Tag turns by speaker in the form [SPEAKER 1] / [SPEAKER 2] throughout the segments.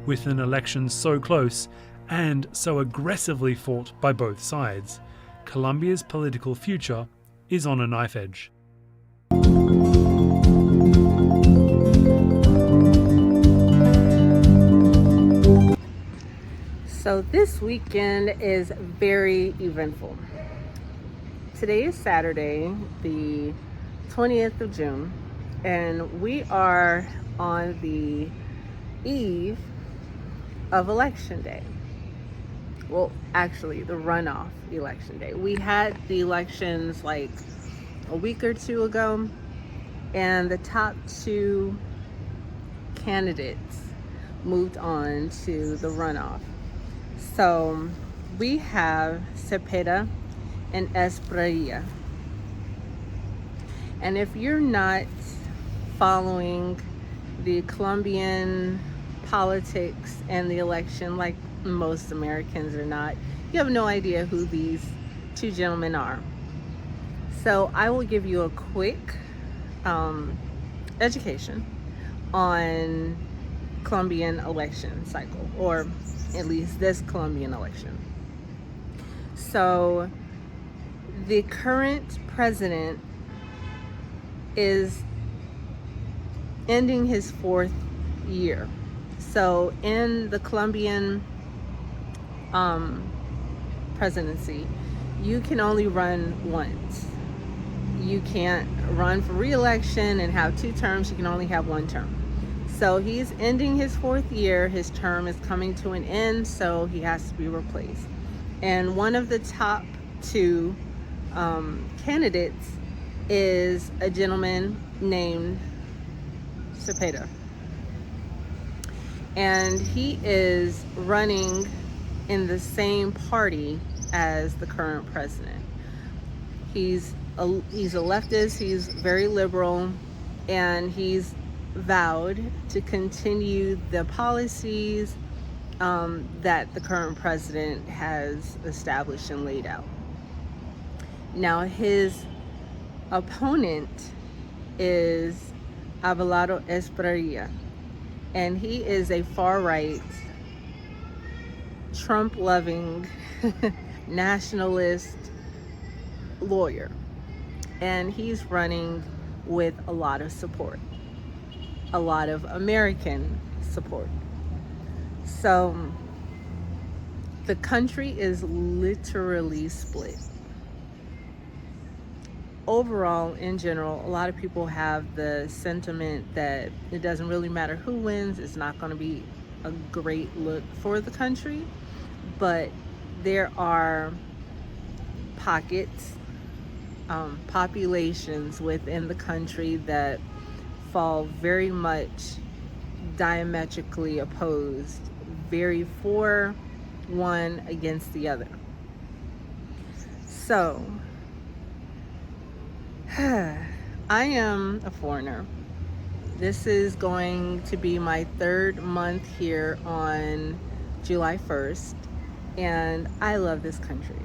[SPEAKER 1] With an election so close and so aggressively fought by both sides, Colombia's political future is on a knife edge.
[SPEAKER 2] So this weekend is very eventful. Today is Saturday, the 20th of June, and we are on the eve of Election Day. Well, actually, the runoff election day. We had the elections like a week or two ago, and the top two candidates moved on to the runoff. So we have Cepeda and Esprilla. And if you're not following the Colombian politics and the election like most Americans are not, you have no idea who these two gentlemen are. So I will give you a quick education on Colombian election cycle, or at least this Colombian election. So the current president is ending his fourth year. So in the Colombian presidency, you can only run once. You can't run for re-election and have two terms. You can only have one term. So he's ending his fourth year. His term is coming to an end, so he has to be replaced. And one of the top two candidates is a gentleman named Cepeda. And he is running in the same party as the current president. He's a leftist, he's very liberal, and he's vowed to continue the policies that the current president has established and laid out. Now, his opponent is Abelardo Esprilla, and he is a far-right, Trump-loving, nationalist lawyer, and he's running with a lot of support, a lot of American support. So the country is literally split. Overall, in general, a lot of people have the sentiment that it doesn't really matter who wins. It's not going to be a great look for the country, but there are pockets, populations within the country that fall very much diametrically opposed, very for one against the other. So I am a foreigner. This is going to be my third month here on July 1st, and I love this country.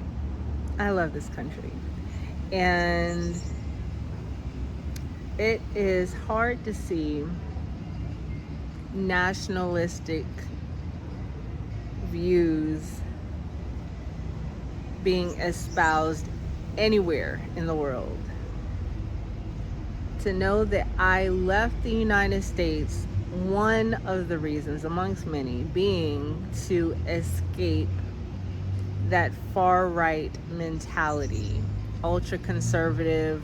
[SPEAKER 2] I love this country. And it is hard to see nationalistic views being espoused anywhere in the world. To know that I left the United States, one of the reasons amongst many being to escape that far-right mentality, ultra-conservative,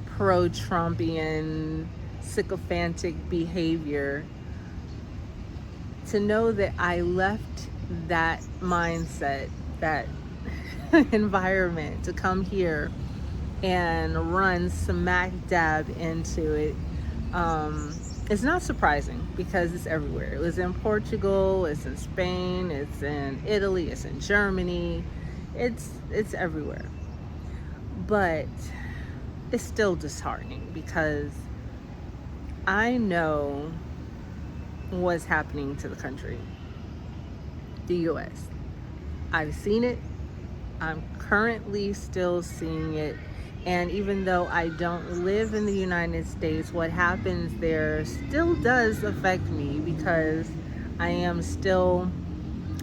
[SPEAKER 2] pro-Trumpian, sycophantic behavior. To know that I left that mindset, that environment, to come here and run smack dab into it, it's not surprising because it's everywhere. It was in Portugal, it's in Spain, it's in Italy, it's in Germany, it's everywhere. But it's still disheartening because I know what's happening to the country, the US. I've seen it. I'm currently still seeing it. And even though I don't live in the United States, what happens there still does affect me, because I am still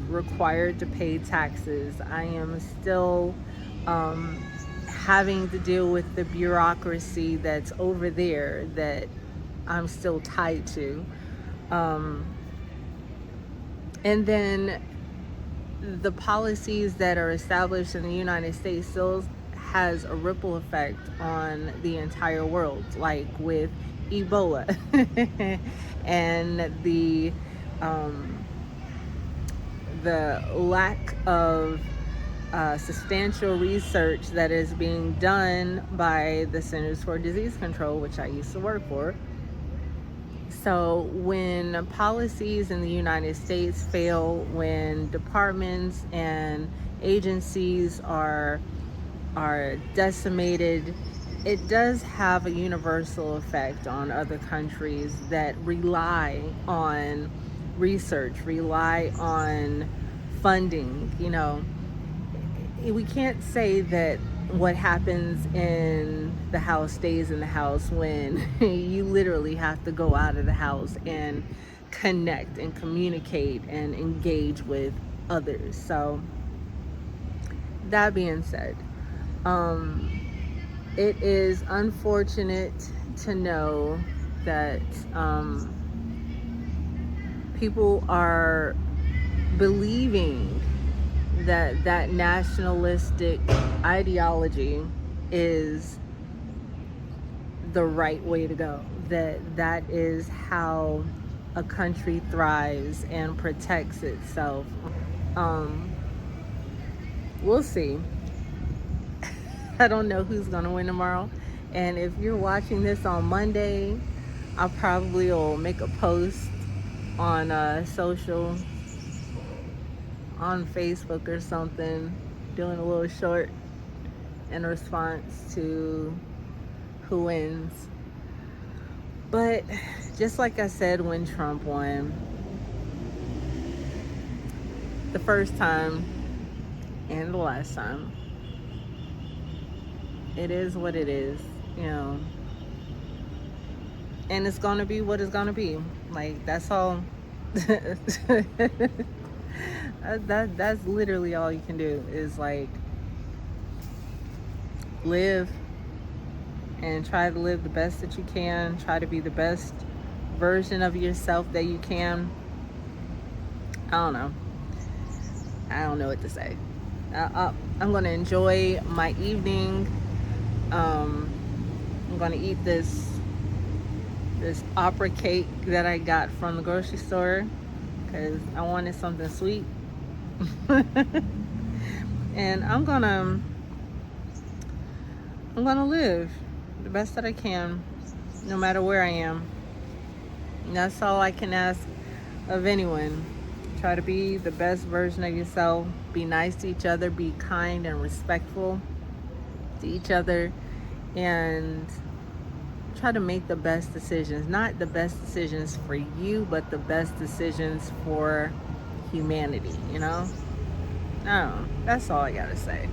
[SPEAKER 2] required to pay taxes. I am still having to deal with the bureaucracy that's over there that I'm still tied to. And then the policies that are established in the United States still has a ripple effect on the entire world, like with Ebola and the lack of substantial research that is being done by the Centers for Disease Control, which I used to work for. So when policies in the United States fail, when departments and agencies are decimated, it does have a universal effect on other countries that rely on research, rely on funding. You know, we can't say that what happens in the house stays in the house when you literally have to go out of the house and connect and communicate and engage with others. So that being said, it is unfortunate to know that people are believing that nationalistic ideology is the right way to go, that is how a country thrives and protects itself. We'll see. I don't know who's gonna win tomorrow, and if you're watching this on Monday, I probably will make a post on social, on Facebook or something, doing a little short in response to who wins. But just like I said when Trump won, the first time and the last time, it is what it is, you know, and it's gonna be what it's gonna be. Like, that's all. That's literally all you can do, is like live and try to live the best that you can, try to be the best version of yourself that you can. I don't know what to say. I'm gonna enjoy my evening. I'm gonna eat this opera cake that I got from the grocery store because I wanted something sweet. And I'm gonna live the best that I can, no matter where I am. And that's all I can ask of anyone. Try to be the best version of yourself. Be nice to each other. Be kind and respectful to each other, and try to make the best decisions. Not the best decisions for you, but the best decisions for humanity, you know? No, that's all I gotta say.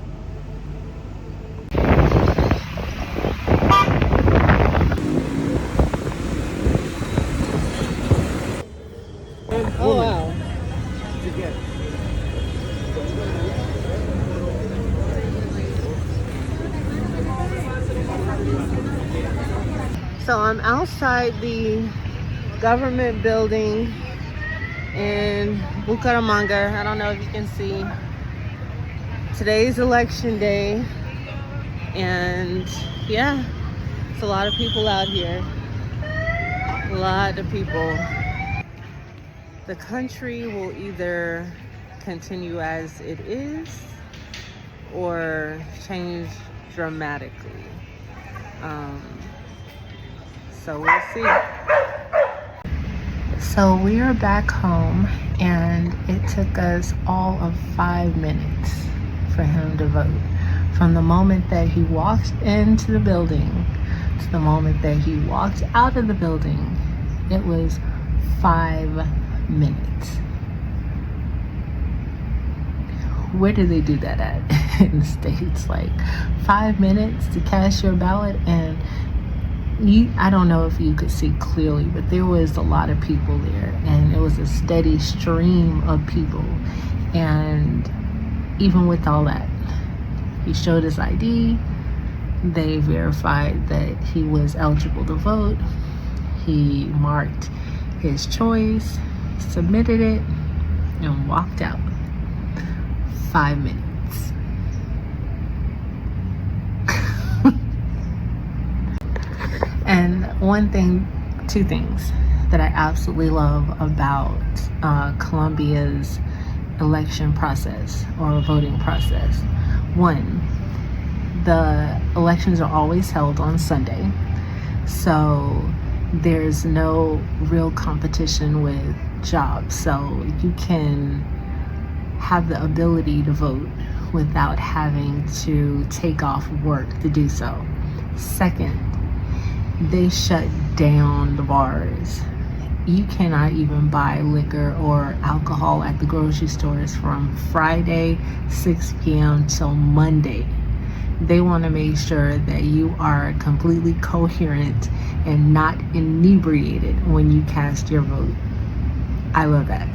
[SPEAKER 2] Oh, wow. So I'm outside the government building in Bucaramanga. I don't know if you can see. Today's election day, and yeah, it's a lot of people out here. A lot of people. The country will either continue as it is or change dramatically. So we'll see. So we are back home, and it took us all of 5 minutes for him to vote. From the moment that he walked into the building to the moment that he walked out of the building, it was 5 minutes. where do they do that at in the States? Like 5 minutes to cast your ballot, and I don't know if you could see clearly, but there was a lot of people there, and it was a steady stream of people. And even with all that, he showed his ID. They verified that he was eligible to vote. He marked his choice, submitted it, and walked out. 5 minutes. And two things that I absolutely love about Colombia's election process or voting process. One, the elections are always held on Sunday, so there's no real competition with jobs, so you can have the ability to vote without having to take off work to do so. Second, they shut down the bars. You cannot even buy liquor or alcohol at the grocery stores from Friday 6 p.m. till Monday. They want to make sure that you are completely coherent and not inebriated when you cast your vote. I love that.